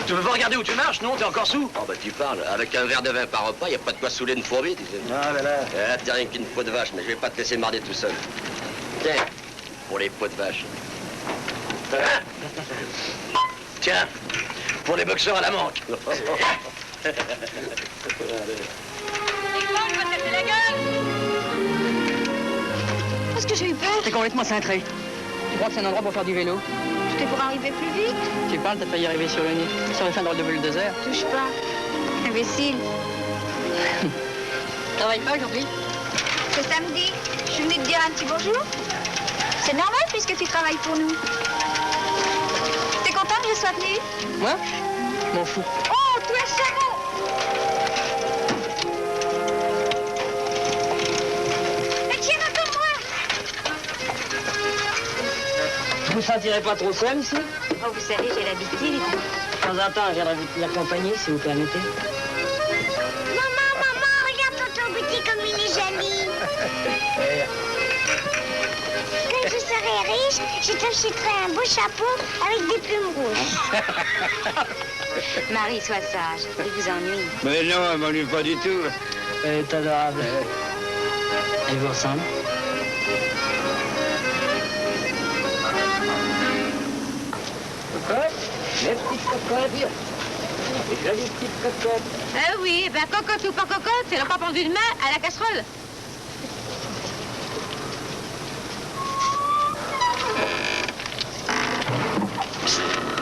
Tu veux pas regarder où tu marches, non? T'es encore sous? Oh, bah, tu parles. Avec un verre de vin par repas, il n'y a pas de quoi saouler une fourmi, tu sais. Ah, là, là. T'es rien qu'une peau de vache, mais je vais pas te laisser marder tout seul. Tiens, pour les peaux de vache. Tiens, pour les boxeurs à la manque. La gueule! Parce que j'ai eu peur. T'es complètement cintré. Tu crois que c'est un endroit pour faire du vélo? C'était pour arriver plus vite. Tu parles, t'as failli arriver sur le nez. Ça aurait fait un drôle de bulldozer. Touche pas. Imbécile. Travaille pas aujourd'hui? C'est samedi. Je suis venue te dire un petit bonjour. C'est normal puisque tu travailles pour nous. T'es content que je sois venue? Moi? Je m'en fous. Oh, tu es charmant! Mais tiens, attends-moi! Vous sentirez pas trop seul ici? Oh, vous savez, j'ai l'habitude. De temps en temps, je viendrai vous l'accompagner, si vous permettez. Maman, regarde tonton Petit comme il est joli. Quand je serai riche, je t'achèterai un beau chapeau avec des plumes rouges. Marie, sois sage. Il vous ennuie. Mais non, elle m'ennuie pas du tout. Elle est adorable. Elle vous ressemble? Les petites cocottes. Les jolies petites cocottes. Eh oui, ben cocotte ou pas cocotte, c'est le pas pendu de main à la casserole.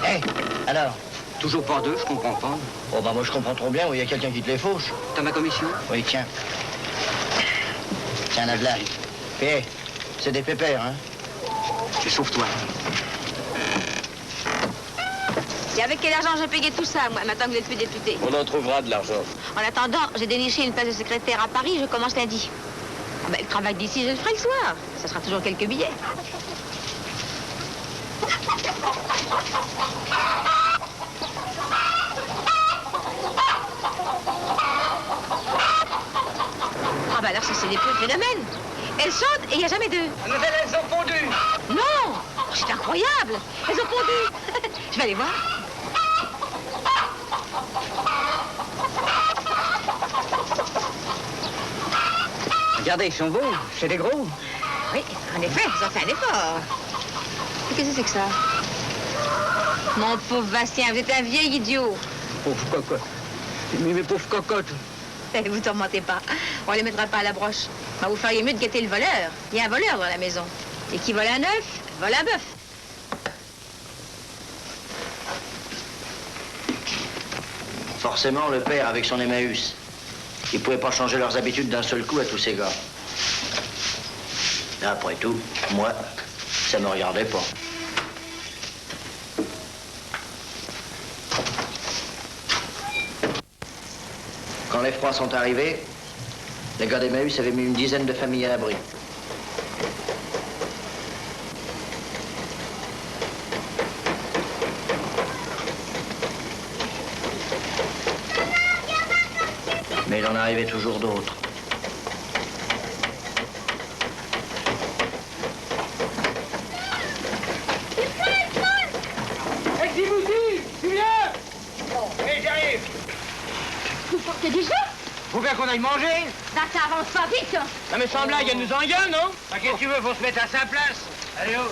Hé, alors, toujours pas 2, je comprends pas. Oh bah moi je comprends trop bien où il y a quelqu'un qui te les fauche. T'as ma commission? Oui, tiens. Tiens, là de là. Hé, c'est des pépères, hein. Tu sauves-toi. Et avec quel argent j'ai payé tout ça, moi, maintenant que vous êtes plus député? On en trouvera de l'argent. En attendant, j'ai déniché une place de secrétaire à Paris, je commence lundi. Ah ben, le travail d'ici, je le ferai le soir. Ça sera toujours quelques billets. alors ça c'est des peu phénomènes. Elles sautent et il n'y a jamais d'œufs. Mademoiselle, elles ont fondu. Non, c'est incroyable. Elles ont fondu. Je vais aller voir. Regardez, ils sont beaux, c'est des gros. Oui, en effet, ils ont fait un effort. Et qu'est-ce que c'est que ça? Mon pauvre Bastien, vous êtes un vieil idiot. Pauvre cocotte. Mes pauvres cocottes. Ne vous tourmentez pas. On les mettra pas à la broche. Ben, vous feriez mieux de guetter le voleur. Il y a un voleur dans la maison. Et qui vole un œuf, vole un bœuf. Forcément, le père avec son Emmaüs. Ils pouvaient pas changer leurs habitudes d'un seul coup à tous ces gars. Et après tout, moi, ça me regardait pas. Quand les froids sont arrivés, les gars d'Emmaüs avaient mis une dizaine de familles à l'abri. Mais il en arrivait toujours d'autres. Tu viens? Bon, allez, j'arrive. Vous sortez déjà? Faut bien qu'on aille manger. Là, ça avance pas vite. Non mais sans blague, elle nous engueule, non? Ah, qu'est-ce que tu veux, faut se mettre à sa place. Allez, oh.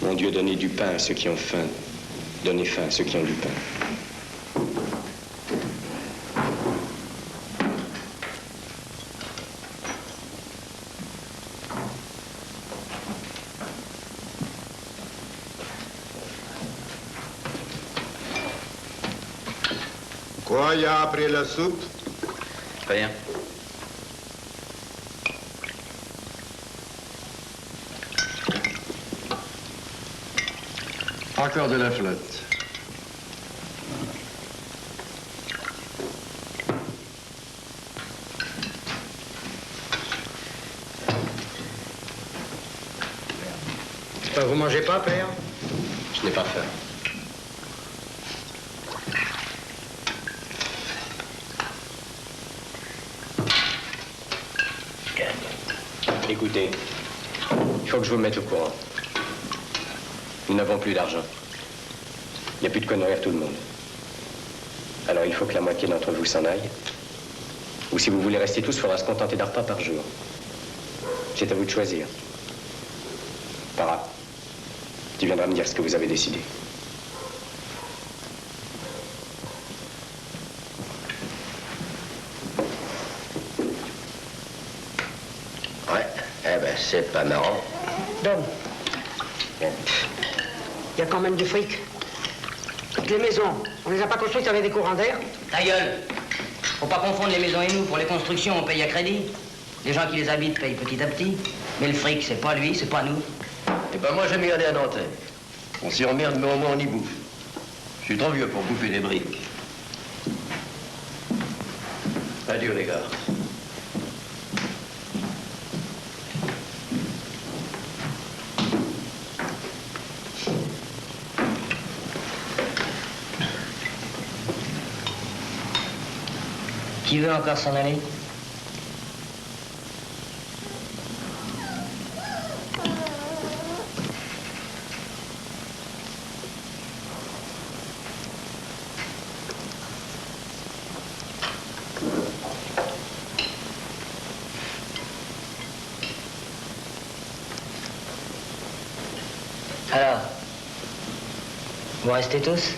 Mon Dieu, donnez du pain à ceux qui ont faim. Donnez faim à ceux qui ont du pain. Quoi y a après la soupe? Rien. Encore de la flotte. Vous mangez pas, père? Je n'ai pas faim. Écoutez, il faut que je vous mette au courant. Nous n'avons plus d'argent. Il n'y a plus de quoi nourrir tout le monde. Alors il faut que la moitié d'entre vous s'en aille. Ou si vous voulez rester tous, il faudra se contenter d'un repas par jour. C'est à vous de choisir. Para, tu viendras me dire ce que vous avez décidé. C'est pas marrant. Dom, il y a quand même du fric. Les maisons, on les a pas construites avec des courants d'air. Ta gueule. Faut pas confondre les maisons et nous. Pour les constructions, on paye à crédit. Les gens qui les habitent payent petit à petit. Mais le fric, c'est pas lui, c'est pas nous. Eh ben moi, j'aime bien aller à Nanterre. On s'y emmerde, mais au moins on y bouffe. Je suis trop vieux pour bouffer des briques. Adieu, les gars. Qui veut encore s'en aller? Alors, vous restez tous?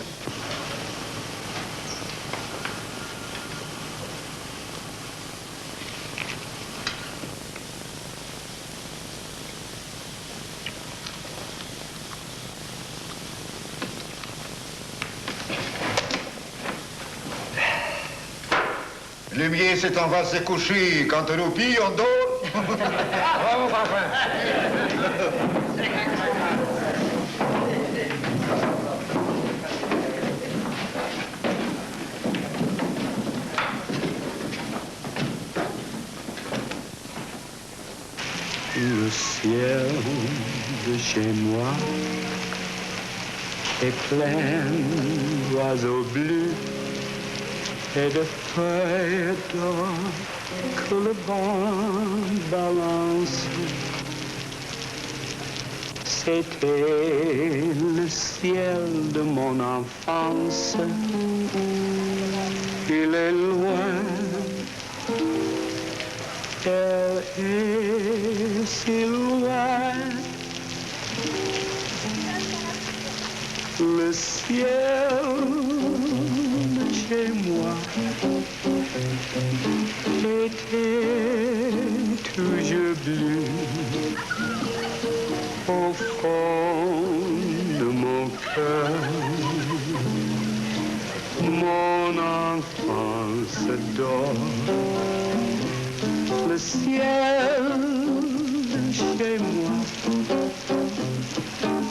Lumière s'est en va se coucher. Quand on nous pille, on dort. Bravo, Parfum. Le ciel de chez moi est plein d'oiseaux bleus et de feuilles d'or que le vent balance. C'était le ciel de mon enfance. Il est loin, elle est si loin. Le ciel de chez moi était toujours bleu. Au fond de mon cœur, mon enfance dort. Le ciel de chez moi,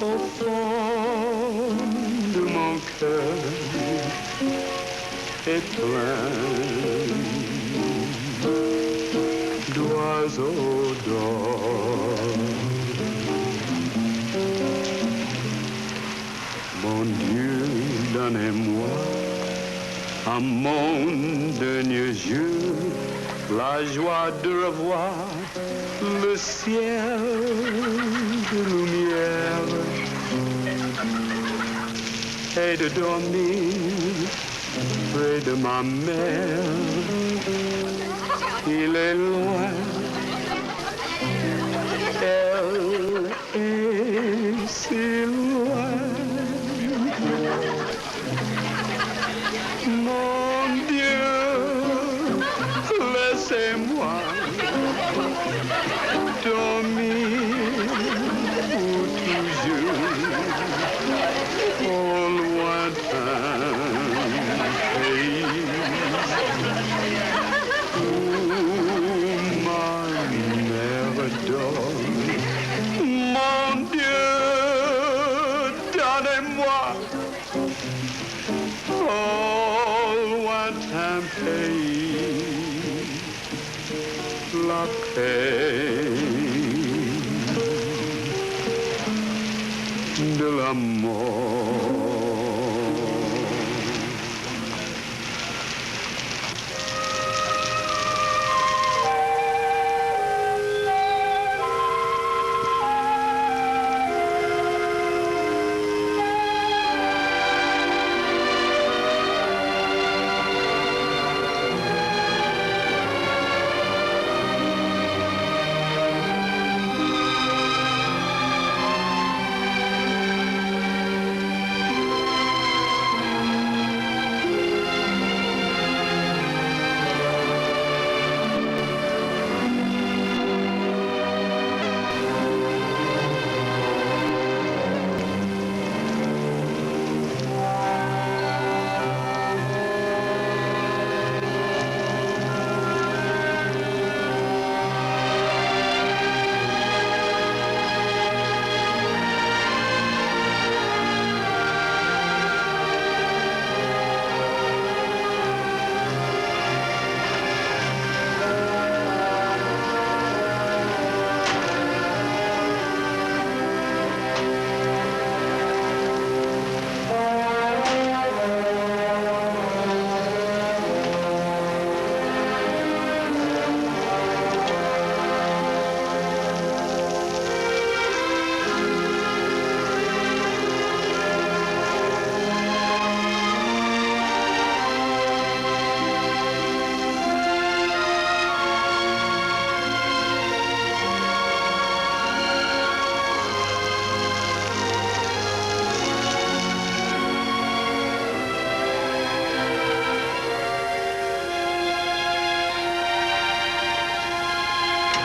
au fond de mon cœur, est plein d'oiseaux d'or. Mon Dieu, donnez-moi à mon dernier jour la joie de revoir le ciel de lumière et de dormir près de ma mère. Il est loin, elle est si loin. Mon Dieu, laissez-moi dormir pour toujours au lointain pays où ma mère dort. Mon Dieu, donnez-moi un pays, la paix de l'amour.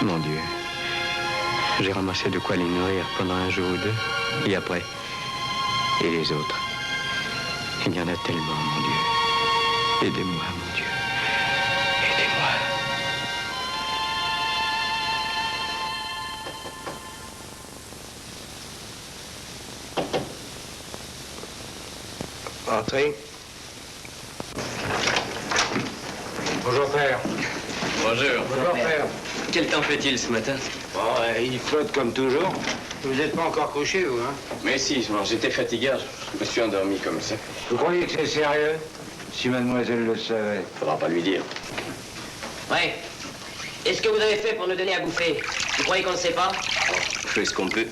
Mon Dieu, j'ai ramassé de quoi les nourrir pendant un jour ou deux. Et après? Et les autres? Il y en a tellement, mon Dieu. Aidez-moi, mon Dieu. Aidez-moi. Entrez. Bonjour, père. Bonjour. Bonjour, père. Quel temps fait-il ce matin? Oh, il flotte comme toujours. Vous n'êtes pas encore couché, vous, hein? Mais si, j'étais fatigué, je me suis endormi comme ça. Vous croyez que c'est sérieux? Si mademoiselle le savait. Faudra pas lui dire. Ouais. Est-ce que vous avez fait pour nous donner à bouffer? Vous croyez qu'on ne sait pas? On fait ce qu'on peut.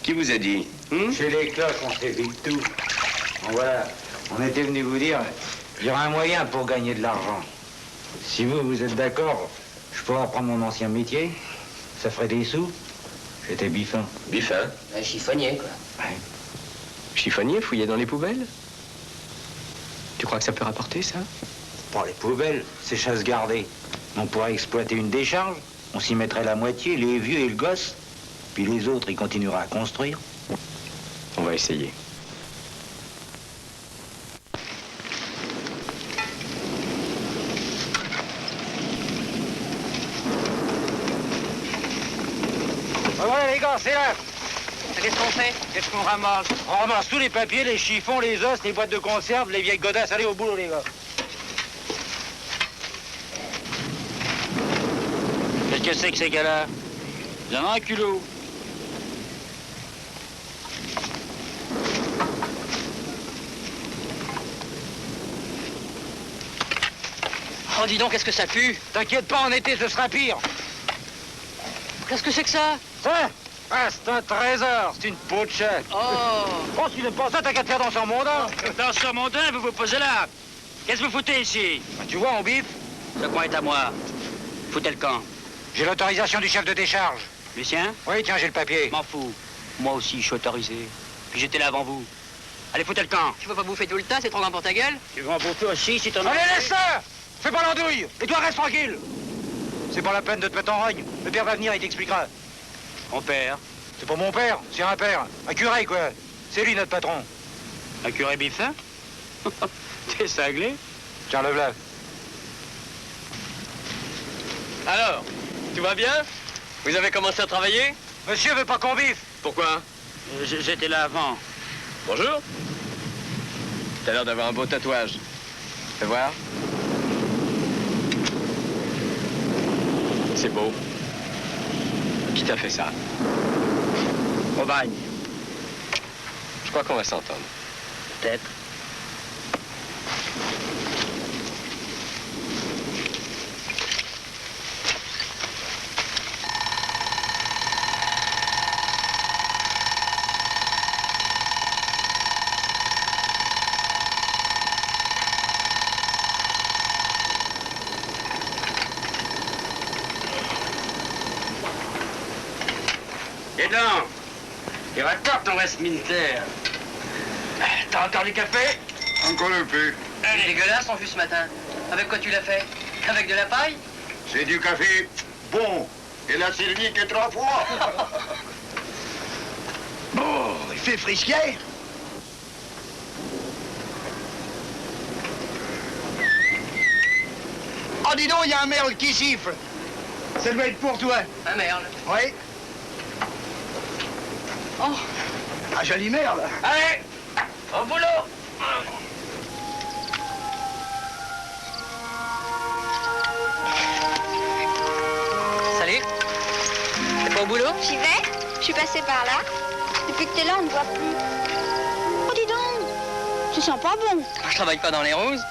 Qui vous a dit? Chez les cloches, on sait vite tout. Bon, voilà, on était venu vous dire, il y aura un moyen pour gagner de l'argent. Si vous êtes d'accord, je pourrais reprendre mon ancien métier. Ça ferait des sous. J'étais biffin. Biffin? Un chiffonnier, quoi. Ouais. Chiffonnier, fouiller dans les poubelles? Tu crois que ça peut rapporter, ça? Pas les poubelles, c'est chasse gardée. On pourrait exploiter une décharge, on s'y mettrait la moitié, les vieux et le gosse. Puis les autres, ils continueraient à construire. On va essayer. Voilà les gars, c'est là. Qu'est-ce qu'on fait? Qu'est-ce qu'on ramasse? On ramasse tous les papiers, les chiffons, les os, les boîtes de conserve, les vieilles godasses. Allez au boulot les gars. Qu'est-ce que c'est que ces gars-là? Il y en a un culot. Oh, dis donc, qu'est-ce que ça pue? T'inquiète pas, en été, ce sera pire. Qu'est-ce que c'est que ça? Ça? Ah, c'est un trésor, c'est une peau de chat. Oh! Oh, tu n'aimes pas ça, t'as qu'à te faire dans son mondain. Dans ce mondain, vous vous posez là. Qu'est-ce que vous foutez ici? Bah, tu vois, on biffe. Le coin est à moi. Foutez le camp. J'ai l'autorisation du chef de décharge. Lucien? Oui, tiens, j'ai le papier. M'en fous. Moi aussi, je suis autorisé. Puis j'étais là avant vous. Allez, foutez le camp. Tu vas pas bouffer tout le temps, c'est trop grand pour ta gueule? Tu vas en bouffer aussi si t'en as... Allez, laisse ça! Fais pas l'andouille. Et toi, reste tranquille. C'est pas la peine de te mettre en rogne. Le père va venir, il t'expliquera. Mon père. C'est pas mon père, c'est un père. Un curé, quoi. C'est lui, notre patron. Un curé biffin? T'es cinglé? Tiens, le v'là. Alors, tout va bien? Vous avez commencé à travailler? Monsieur veut pas qu'on biffe. Pourquoi? J'étais là avant. Bonjour. T'as l'air d'avoir un beau tatouage. Fais voir. C'est beau. Qui t'a fait ça? Au bagne. Je crois qu'on va s'entendre. Peut-être. Et donc, il raconte ton reste militaire. T'as encore du café? Encore un peu. Elle est dégueulasse ton jus ce matin. Avec quoi tu l'as fait? Avec de la paille? C'est du café bon. Et la Sylvie qui est 3 fois. Bon, il fait frisquet. Oh, dis donc, il y a un merle qui siffle. Ça doit être pour toi. Un merle. Oui. Oh. Un joli merle. Allez, au boulot. Salut. T'es pas au boulot? J'y vais. Je suis passée par là. Depuis que t'es là, on ne voit plus. Oh, dis donc. Tu sens pas bon. Je travaille pas dans les roses.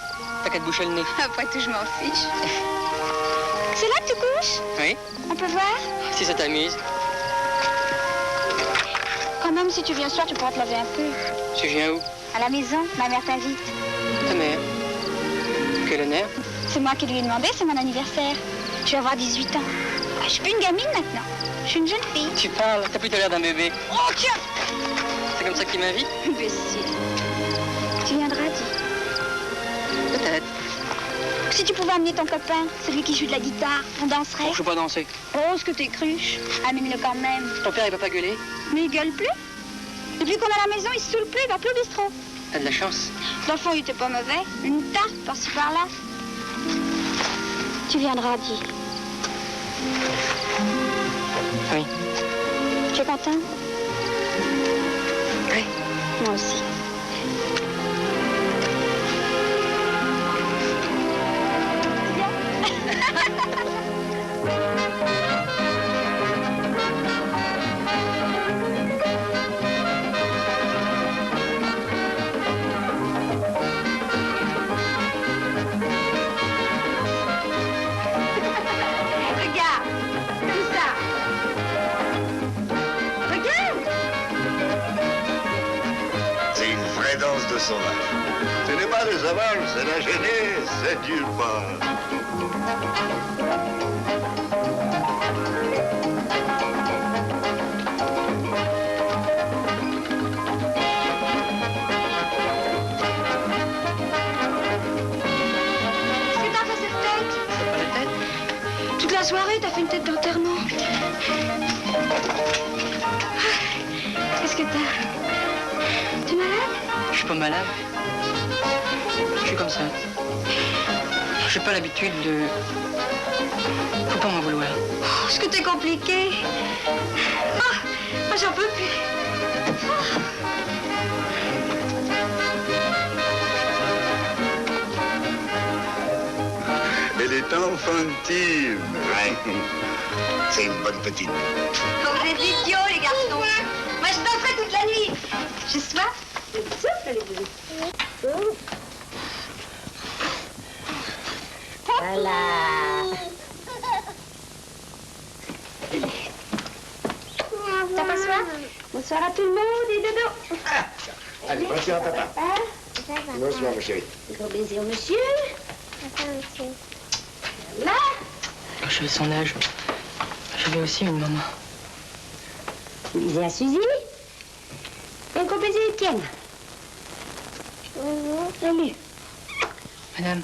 T'as qu'à te boucher le nez. Après tout, je m'en fiche. C'est là que tu couches? Oui. On peut voir? Si ça t'amuse. Quand même, si tu viens ce soir, tu pourras te laver un peu. Tu viens où? À la maison, ma mère t'invite. Ta mère. Quel honneur. C'est moi qui lui ai demandé, c'est mon anniversaire. Je vais avoir 18 ans. Je suis plus une gamine maintenant. Je suis une jeune fille. Tu parles, t'as plutôt l'air d'un bébé. Oh, tiens! C'est comme ça que tu m'invites? Imbécile. Tu viendras, dis. Peut-être. Si tu pouvais amener ton copain, celui qui joue de la guitare, on danserait. Je peux pas danser. Oh, ce que t'es cruche. Amène-le quand même. Ton père, il va pas gueuler? Mais il gueule plus. Depuis qu'on est à la maison, il se saoule plus, il va plus au bistrot. T'as de la chance. Dans le fond, il était pas mauvais. Une tarte par-ci par-là. Tu viendras, dis. Oui. Tu es content? Oui. Moi aussi. sauvage. Ce n'est pas le sauvage, c'est la jeunesse, c'est du mal. La soirée, t'as fait une tête d'enterrement. Qu'est-ce que t'as? T'es malade? Je suis pas malade. Je suis comme ça. J'ai pas l'habitude de... Faut pas m'en vouloir. Oh, est-ce que t'es compliqué? J'en peux plus. Elle est enfantine. Ouais. C'est une bonne petite. Oh, vous êtes idiots, les garçons. Moi, je danserai toute la nuit. J'ai soif. Voilà. T'as pas soif? Bonsoir à tout le monde et dodo. Allez, bonsoir, papa. Bonsoir, ma chérie. Gros baiser au monsieur. Là. Quand j'avais son âge, j'avais aussi une maman. Baiser à Suzy. Et un gros baiser à Étienne. Salut. Madame,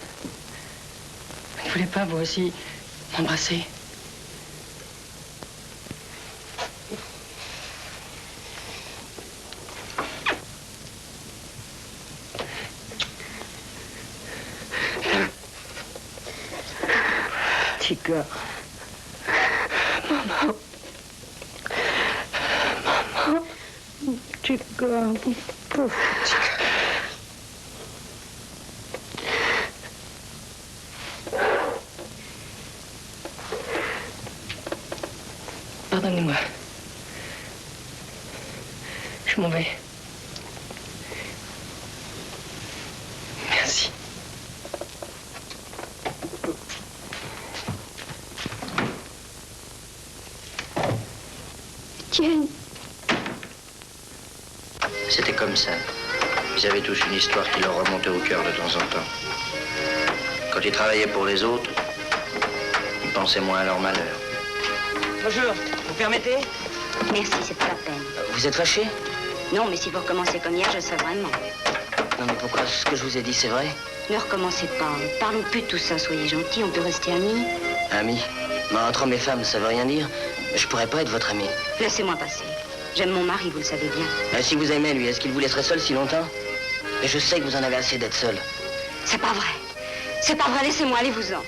vous ne voulez pas, vous aussi, m'embrasser? Petit gars. Maman. Maman. Petit gars. Pauvre petit gars. Pardonnez-moi. Je m'en vais. Merci. Tiens. C'était comme ça. Ils avaient tous une histoire qui leur remontait au cœur de temps en temps. Quand ils travaillaient pour les autres, ils pensaient moins à leur malheur. Bonjour, vous permettez? Merci, c'est pas la peine. Vous êtes fâché? Non, mais si vous recommencez comme hier, je sais vraiment. Non, mais pourquoi? Ce que je vous ai dit, c'est vrai? Ne recommencez pas. Parlons plus de tout ça, soyez gentils, on peut rester amis. Amis? Mais entre hommes et femmes, ça veut rien dire. Je pourrais pas être votre ami. Laissez-moi passer. J'aime mon mari, vous le savez bien. Si vous aimez, lui, est-ce qu'il vous laisserait seul si longtemps? Et je sais que vous en avez assez d'être seul. C'est pas vrai. C'est pas vrai, laissez-moi, allez-vous-en.